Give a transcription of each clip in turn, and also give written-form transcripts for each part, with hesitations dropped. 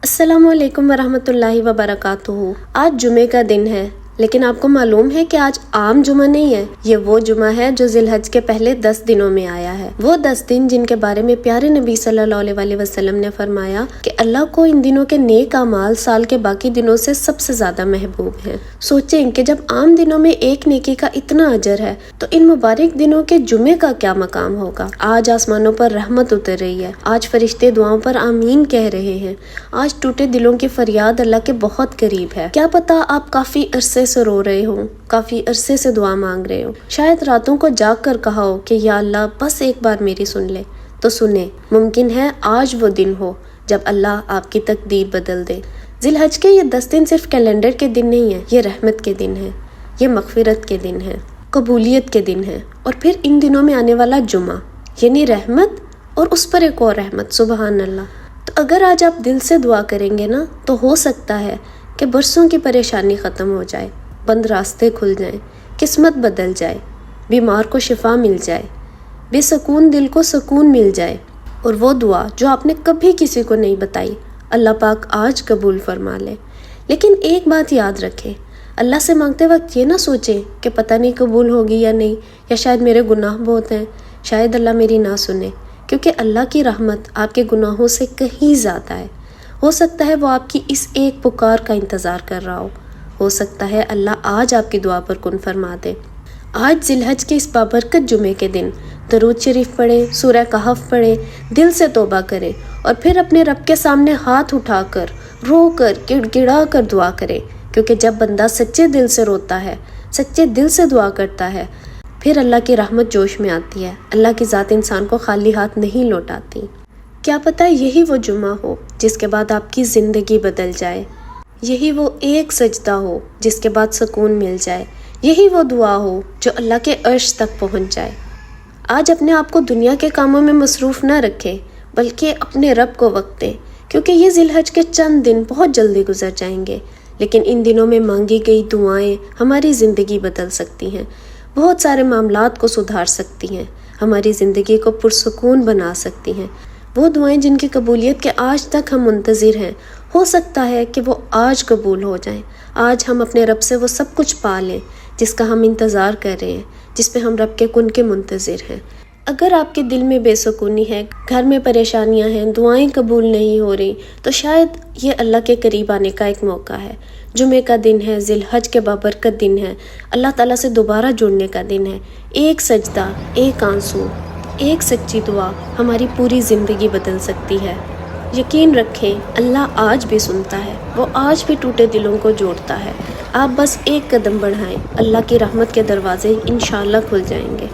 अस्सलामु अलैकुम वरहमतुल्लाहि वबरकातुहू। आज जुमे का दिन है, लेकिन आपको मालूम है कि आज आम जुमा नहीं है। ये वो जुमा है जो जिलहज के पहले 10 दिनों में आया है। वो 10 दिन जिनके बारे में प्यारे नबी सल्लल्लाहु अलैहि वसल्लम ने फरमाया कि अल्लाह को इन दिनों के नेक अमाल साल के बाकी दिनों से सबसे ज्यादा महबूब है। सोचें कि जब आम दिनों में एक नेकी का इतना अजर है, तो इन मुबारक दिनों के जुमे का क्या मकाम होगा। आज आसमानों पर रहमत उतर रही है, आज फरिश्ते दुआओं पर आमीन कह रहे हैं, आज टूटे दिलों की फरियाद अल्लाह के बहुत करीब है। क्या पता आप काफी अरसे से रो रहे हो, काफी अरसे से दुआ मांग रहे हो, शायद रातों को जाग कर कहा हो कि या अल्लाह बस एक बार मेरी सुन ले। तो सुने, मुमकिन है आज वो दिन हो जब अल्लाह आपकी तकदीर बदल दे। जिलहज के ये 10 दिन सिर्फ कैलेंडर के दिन नहीं है, ये रहमत के दिन है, ये मगफिरत के दिन है, कबूलियत के दिन है। और फिर इन दिनों में आने वाला जुमा यानी रहमत, और उस पर एक और रहमत, सुबहान अल्लाह। तो अगर आज आप दिल से दुआ करेंगे ना, तो हो सकता है कि बरसों की परेशानी ख़त्म हो जाए, बंद रास्ते खुल जाएं, किस्मत बदल जाए, बीमार को शिफा मिल जाए, बेसकून दिल को सुकून मिल जाए। और वो दुआ जो आपने कभी किसी को नहीं बताई, अल्लाह पाक आज कबूल फरमा ले। लेकिन एक बात याद रखें, अल्लाह से मांगते वक्त ये ना सोचें कि पता नहीं कबूल होगी या नहीं, या शायद मेरे गुनाह बहुत हैं, शायद अल्लाह मेरी ना सुने। क्योंकि अल्लाह की रहमत आपके गुनाहों से कहीं ज़्यादा है। हो सकता है वो आपकी इस एक पुकार का इंतज़ार कर रहा हो सकता है अल्लाह आज आपकी दुआ पर कुन फरमा दे। आज जिलहज के इस बाबरकत जुमे के दिन दरूद शरीफ पढ़े, सूरह कहफ पढ़े, दिल से तौबा करें और फिर अपने रब के सामने हाथ उठाकर, रोकर, गिड़गिड़ा कर दुआ करें। क्योंकि जब बंदा सच्चे दिल से रोता है, सच्चे दिल से दुआ करता है, फिर अल्लाह की रहमत जोश में आती है। अल्लाह की ज़ात इंसान को खाली हाथ नहीं लौटाती। क्या पता यही वो जुमा हो जिसके बाद आपकी ज़िंदगी बदल जाए, यही वो एक सजदा हो जिसके बाद सुकून मिल जाए, यही वो दुआ हो जो अल्लाह के अर्श तक पहुंच जाए। आज अपने आप को दुनिया के कामों में मसरूफ़ ना रखें, बल्कि अपने रब को वक्त दें। क्योंकि ये जिलहज के चंद दिन बहुत जल्दी गुजर जाएंगे, लेकिन इन दिनों में मांगी गई दुआएं हमारी ज़िंदगी बदल सकती हैं, बहुत सारे मामलात को सुधार सकती हैं, हमारी ज़िंदगी को पुरसुकून बना सकती हैं। वो दुआएं जिनकी कबूलियत के आज तक हम मुंतज़िर हैं, हो सकता है कि वो आज कबूल हो जाएं। आज हम अपने रब से वो सब कुछ पा लें जिसका हम इंतज़ार कर रहे हैं, जिस पे हम रब के कुन के मुंतज़िर हैं। अगर आपके दिल में बेसुकूनी है, घर में परेशानियां हैं, दुआएं कबूल नहीं हो रही, तो शायद ये अल्लाह के करीब आने का एक मौका है। जुमे का दिन है, जिलहज के बाबरकत दिन है, अल्लाह ताला से दोबारा जुड़ने का दिन है। एक सजदा, एक आंसू, एक सच्ची दुआ हमारी पूरी ज़िंदगी बदल सकती है। यकीन रखें, अल्लाह आज भी सुनता है, वो आज भी टूटे दिलों को जोड़ता है। आप बस एक कदम बढ़ाएं, अल्लाह की रहमत के दरवाजे इंशाअल्लाह खुल जाएंगे।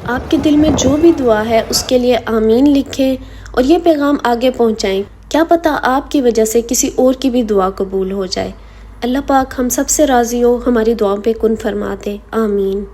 आपके दिल में जो भी दुआ है उसके लिए आमीन लिखें और ये पैगाम आगे पहुंचाएं। क्या पता आपकी वजह से किसी और की भी दुआ कबूल हो जाए। अल्लाह पाक हम सब से राज़ी हो, हमारी दुआओं पे कुन फरमा दे। आमीन।